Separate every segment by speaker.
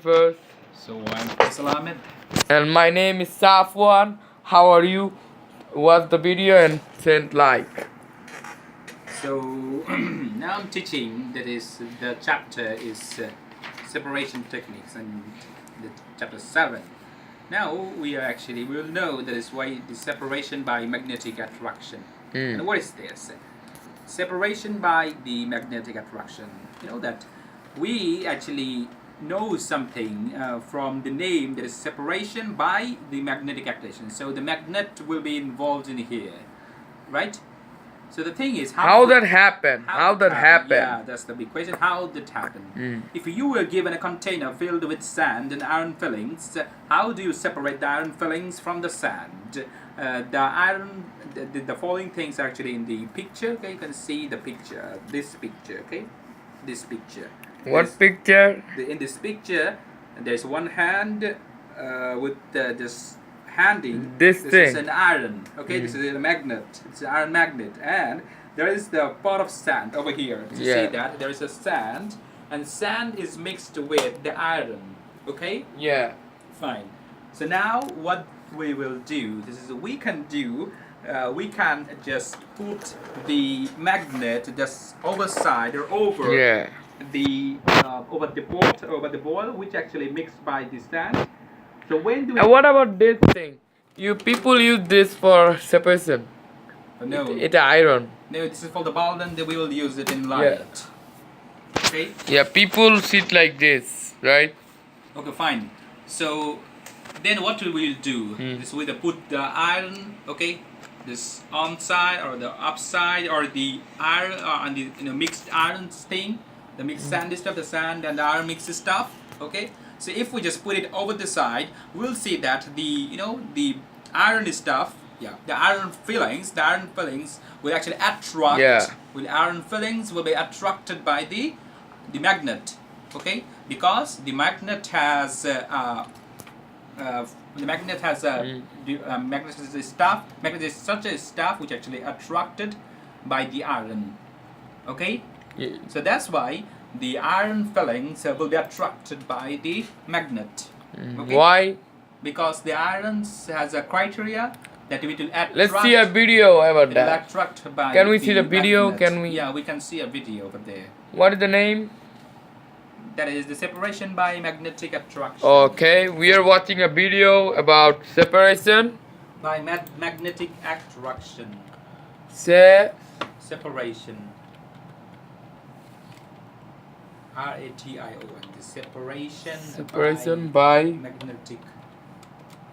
Speaker 1: First.
Speaker 2: So I'm Faisal Ahmed.
Speaker 1: And my name is Safwan. How are you? Watch the video and send like.
Speaker 2: So now I'm teaching. That is the chapter is separation techniques and the chapter 7. Now we will know that is why the separation by magnetic attraction. And what is this? Separation by the magnetic attraction. You know that we actually know something from the name, that is separation by the magnetic attraction. So the magnet will be involved in here, right? So the thing is,
Speaker 1: how that happen? How that happen?
Speaker 2: Yeah, that's the big question. How that happen? If you were given a container filled with sand and iron fillings, how do you separate the iron fillings from the sand? The following things are actually in the picture. Okay, you can see the picture. This picture. Okay, this picture.
Speaker 1: What picture?
Speaker 2: In this picture, there's one hand with this handing.
Speaker 1: This thing.
Speaker 2: Is an iron. Okay, this is a magnet. It's an iron magnet, and there is the pot of sand over here. You see that there is a sand, and sand is mixed with the iron. Okay.
Speaker 1: Yeah.
Speaker 2: Fine. So now what we will do? We can just put the magnet just overside or over.
Speaker 1: Yeah.
Speaker 2: Over the ball, which actually mixed by the sand. So when do we?
Speaker 1: And what about this thing? People use this for separation.
Speaker 2: No.
Speaker 1: It's iron.
Speaker 2: No, this is for the ball, and we will use it in light.
Speaker 1: Yeah.
Speaker 2: Okay.
Speaker 1: Yeah, people sit like this, right?
Speaker 2: Okay, fine. So then what we will do is we will put the iron. Okay. This on side or the upside or the iron on the mixed iron thing. The mixed sandy stuff, the sand and the iron mixed stuff. Okay, so if we just put it over the side, we'll see that the iron stuff, the iron fillings will actually attract.
Speaker 1: Yeah.
Speaker 2: Iron fillings will be attracted by the magnet. Okay, because the magnet has magnet is such a stuff which actually attracted by the iron. Okay.
Speaker 1: Yeah.
Speaker 2: So that's why the iron fillings will be attracted by the magnet. Okay?
Speaker 1: Why?
Speaker 2: Because the iron has a criteria that it will attract.
Speaker 1: Let's see a video about that.
Speaker 2: Attract by
Speaker 1: can we see the video?
Speaker 2: Magnet.
Speaker 1: Can we?
Speaker 2: Yeah, we can see a video over there.
Speaker 1: What is the name?
Speaker 2: That is the separation by magnetic attraction.
Speaker 1: Okay, we are watching a video about separation
Speaker 2: by magnetic attraction. Separation. RATION. The separation
Speaker 1: by
Speaker 2: magnetic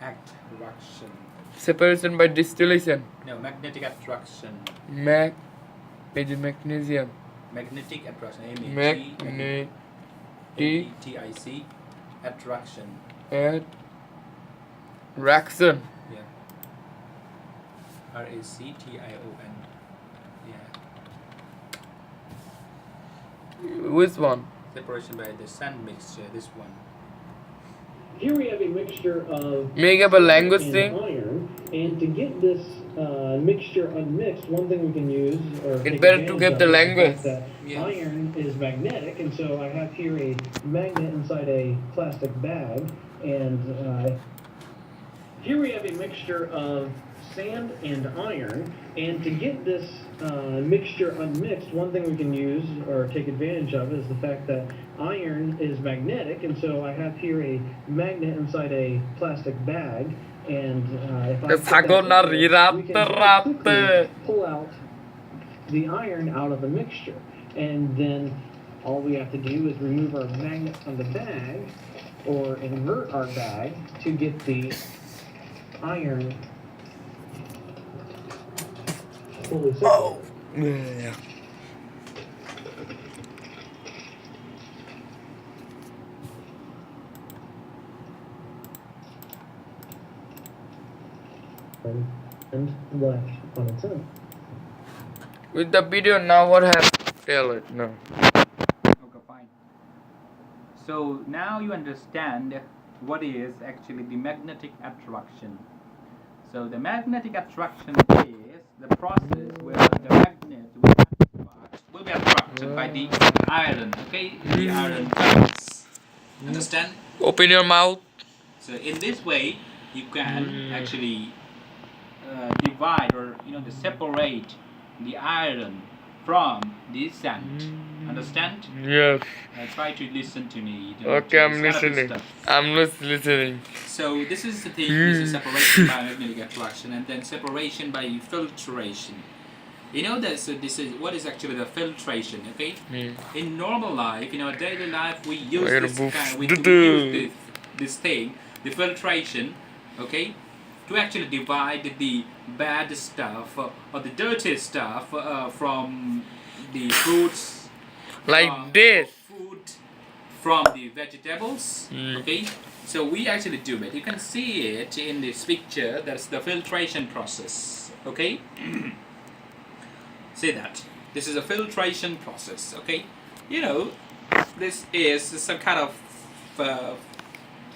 Speaker 2: attraction.
Speaker 1: Separation by distillation.
Speaker 2: No, magnetic attraction.
Speaker 1: Magnesium.
Speaker 2: Magnetic attraction.
Speaker 1: Magnetic
Speaker 2: attraction.
Speaker 1: Attraction.
Speaker 2: Yeah. RACTION. Yeah.
Speaker 1: Which one?
Speaker 2: Separation by the sand mixture. This one.
Speaker 3: Here we have a mixture of
Speaker 1: Make up a language thing.
Speaker 3: Iron, and to get this mixture unmixed, one thing we can use, or
Speaker 1: it's better to get the language.
Speaker 3: Iron is magnetic, and so I have here a magnet inside a plastic bag, and here we have a mixture of sand and iron, and to get this mixture unmixed, one thing we can use or take advantage of is the fact that iron is magnetic, and so I have here a magnet inside a plastic bag, and if I we can quickly pull out the iron out of the mixture, and then all we have to do is remove our magnet from the bag or invert our bag to get the iron fully separated.
Speaker 1: Oh. Yeah.
Speaker 3: And left on its own.
Speaker 1: With the video now, what happened? Tell it now.
Speaker 2: Okay, fine. So now you understand what is actually the magnetic attraction. So the magnetic attraction is the process where the magnet will be attracted by the iron. Okay, the iron currents. Understand?
Speaker 1: Open your mouth.
Speaker 2: So in this way, you can actually divide or to separate the iron from the sand. Understand?
Speaker 1: Yes.
Speaker 2: Try to listen to me.
Speaker 1: Okay,
Speaker 2: to
Speaker 1: I'm
Speaker 2: this kind of
Speaker 1: listening.
Speaker 2: stuff.
Speaker 1: I'm listening.
Speaker 2: So this is the thing. This is separation by magnetic attraction, and then separation by filtration. You know that. So this is what is actually the filtration. Okay. In normal life, in our daily life, we use we use this thing, the filtration. Okay, to actually divide the bad stuff or the dirty stuff from the fruits,
Speaker 1: Like this.
Speaker 2: food, from the vegetables. Okay, so we actually do it. You can see it in this picture. That's the filtration process. Okay, see that. This is a filtration process. Okay, this is some kind of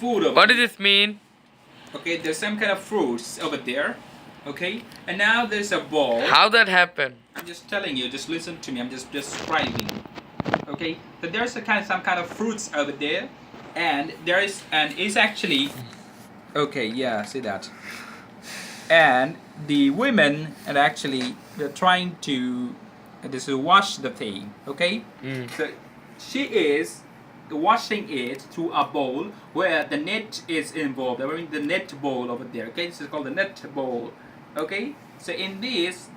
Speaker 2: food.
Speaker 1: What does this mean?
Speaker 2: Okay, there's some kind of fruits over there. Okay, and now there's a bowl.
Speaker 1: How that happened?
Speaker 2: I'm just telling you. Just listen to me. I'm just describing. Okay, so there's some kind of fruits over there, and it's actually okay. Yeah, see that. And the women are actually they're trying to wash the thing. Okay, so she is washing it through a bowl where the net is involved. I mean the net bowl over there. Okay, this is called the net bowl. Okay, so in this,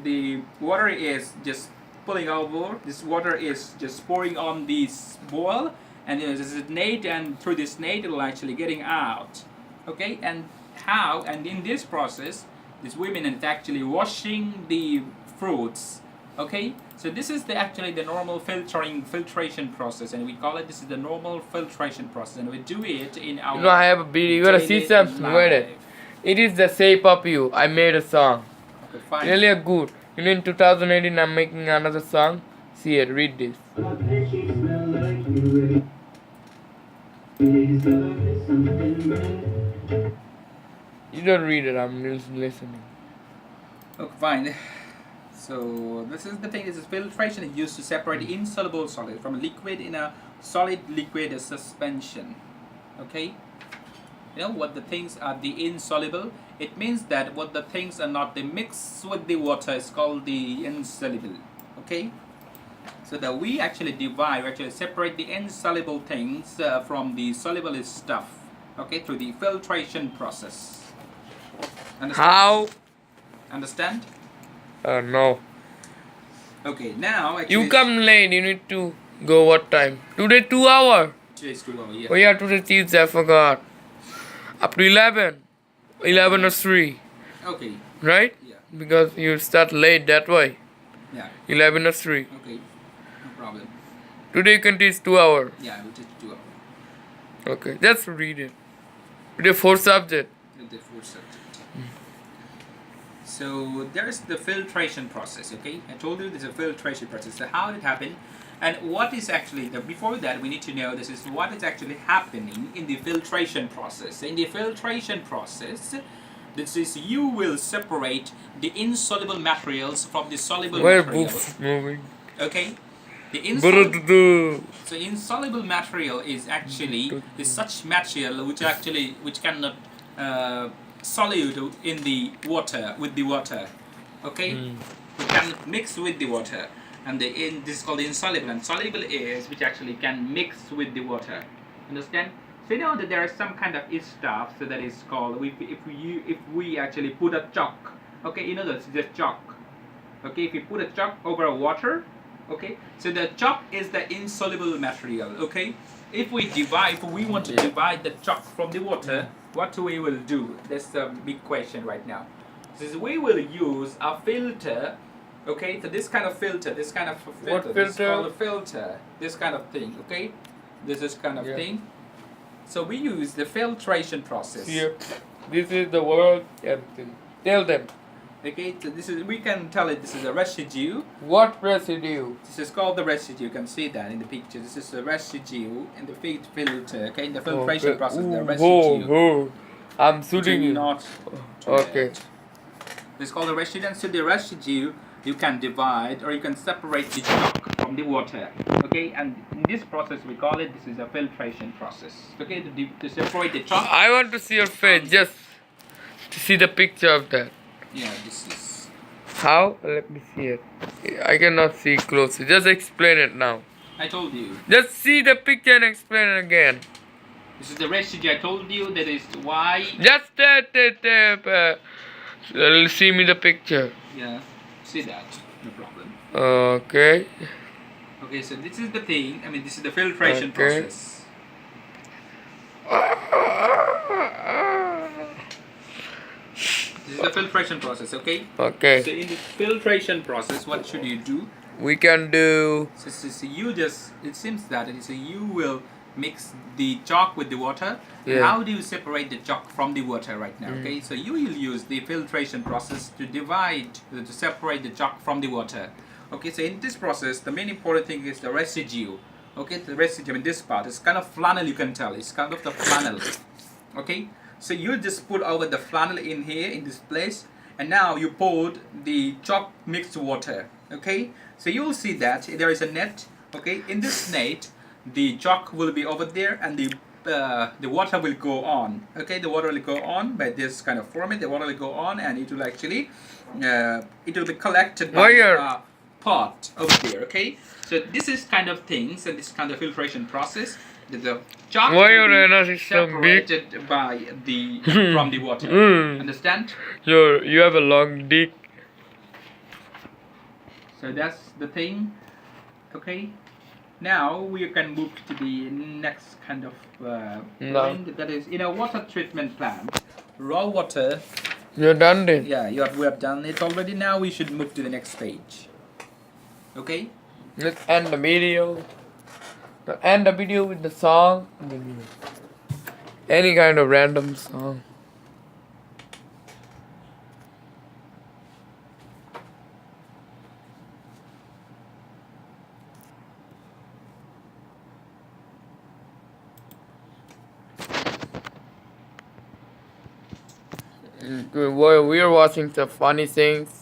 Speaker 2: the water is just pulling over. This water is just pouring on this bowl, and this is a net, and through this net it will actually getting out. Okay, and in this process, these women is actually washing the fruits. Okay, so this is actually the normal filtration process, and we call it this is the normal filtration process, and we do it in our.
Speaker 1: I have a video. You gotta see something. Wait it is the shape of you. I made a song.
Speaker 2: Okay, fine.
Speaker 1: Really good. In 2018, I'm making another song. See it. Read this. You don't read it. I'm just listening.
Speaker 2: Okay, fine. So this is the thing. This is filtration is used to separate insoluble solid from a liquid in a solid liquid suspension. Okay. You know what the things are the insoluble. It means that what the things are not they mix with the water is called the insoluble. Okay. So that we actually separate the insoluble things from the soluble stuff. Okay, through the filtration process. Understand?
Speaker 1: How?
Speaker 2: Understand?
Speaker 1: No.
Speaker 2: Okay, now actually
Speaker 1: You come late. You need to go what time? Today 2 hours.
Speaker 2: Today's 2 hours, yeah.
Speaker 1: Oh yeah, today Tuesday. I forgot. Up to 11. 11 or 3.
Speaker 2: Okay.
Speaker 1: Right?
Speaker 2: Yeah.
Speaker 1: Because you start late that way.
Speaker 2: Yeah.
Speaker 1: 11 or 3.
Speaker 2: Okay. No problem.
Speaker 1: Today you can teach 2 hours.
Speaker 2: Yeah, I will teach 2 hours.
Speaker 1: Okay, just read it. Today 4 subject.
Speaker 2: The 4th subject. So there's the filtration process. Okay, I told you there's a filtration process. So how it happened, and what is actually before that we need to know this is what is actually happening in the filtration process. In the filtration process, this is you will separate the insoluble materials from the soluble materials.
Speaker 1: Books moving?
Speaker 2: Okay, the so insoluble material is actually such material which cannot solute in the water with the water. Okay, we can mix with the water, and this is called insoluble, and soluble is which actually can mix with the water. Understand? So you know that there is some kind of stuff so that is called if we actually put a chalk. Okay, you know that's just chalk. Okay, if you put a chalk over water, okay, so the chalk is the insoluble material. Okay, if we want to divide the chalk from the water, what we will do? That's the big question right now. This we will use a filter. Okay, so this kind of filter, this is called a filter. This kind of thing. Okay, this is kind of thing. So we use the filtration process.
Speaker 1: Here, this is the world. Everything. Tell them.
Speaker 2: Okay, so we can tell it this is a residue.
Speaker 1: What residue?
Speaker 2: This is called the residue. You can see that in the picture. This is the residue in the filter. Okay, in the filtration process, the residue.
Speaker 1: I'm shooting you.
Speaker 2: Not
Speaker 1: okay.
Speaker 2: This is called the residue. And so the residue you can divide or you can separate the chalk from from the water. Okay, and in this process we call it, this is a filtration process. Okay, to separate the chalk.
Speaker 1: I want to see your face, just to see the picture of that.
Speaker 2: Yeah, this is.
Speaker 1: How? Let me see it. I cannot see closely. Just explain it now.
Speaker 2: I told you.
Speaker 1: Just see the picture and explain it again.
Speaker 2: This is the residue. I told you that is why.
Speaker 1: Just see me the picture.
Speaker 2: Yeah, see that. No problem.
Speaker 1: Okay.
Speaker 2: Okay, so this is the thing. I mean, this is the filtration
Speaker 1: Okay.
Speaker 2: process. This is the filtration process. Okay.
Speaker 1: Okay.
Speaker 2: So in the filtration process, what should you do?
Speaker 1: We can do.
Speaker 2: So you just. It seems that you will mix the chalk with the water.
Speaker 1: Yeah.
Speaker 2: How do you separate the chalk from the water right now? Okay, so you will use the filtration process to separate the chalk from the water. Okay, so in this process, the main important thing is the residue. Okay, the residue in this part is kind of flannel, you can tell. It's kind of the flannel. Okay, so you just put over the flannel in here, in this place, and now you poured the chalk mixed water. Okay, so you will see that there is a net. Okay, in this net, the chalk will be over there, and the water will go on. Okay, the water will go on by this kind of format. The water will go on, and it will actually it will be collected by pot over there. Okay, so this is kind of things, and this kind of filtration process. The chalk
Speaker 1: Why
Speaker 2: will
Speaker 1: your
Speaker 2: be
Speaker 1: is so big?
Speaker 2: separated by the from the water. Understand?
Speaker 1: You have a long dick.
Speaker 2: So that's the thing. Okay. Now we can move to the next kind of point, that is in a water treatment plant. Raw water.
Speaker 1: You're done then.
Speaker 2: Yeah, we have done it already. Now we should move to the next page. Okay.
Speaker 1: Let's end the video. End the video with the song. Any kind of random song. We are watching some funny things.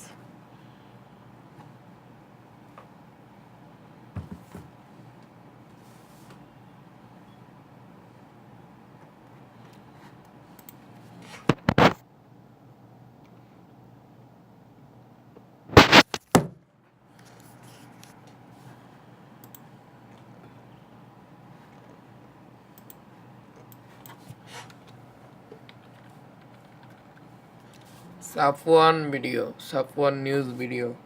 Speaker 1: Safwan video, Safwan news video,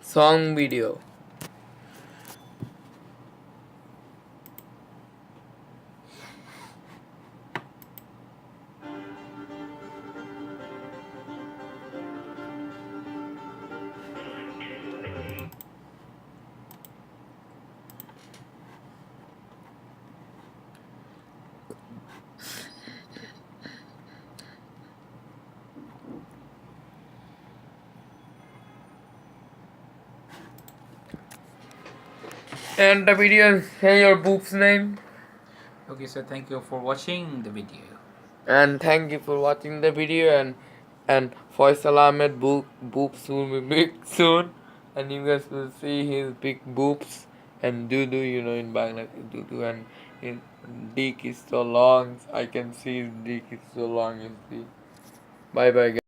Speaker 1: song video. And the video, say your boop's name.
Speaker 2: Okay, so thank you for watching the video.
Speaker 1: And thank you for watching the video, and Faisal Ahmed boobs will be big soon, and you guys will see his big boobs and doo-doo, in Bangladesh doo-doo, and in dick is so long, I can see his dick is so long, you see. Bye bye guys.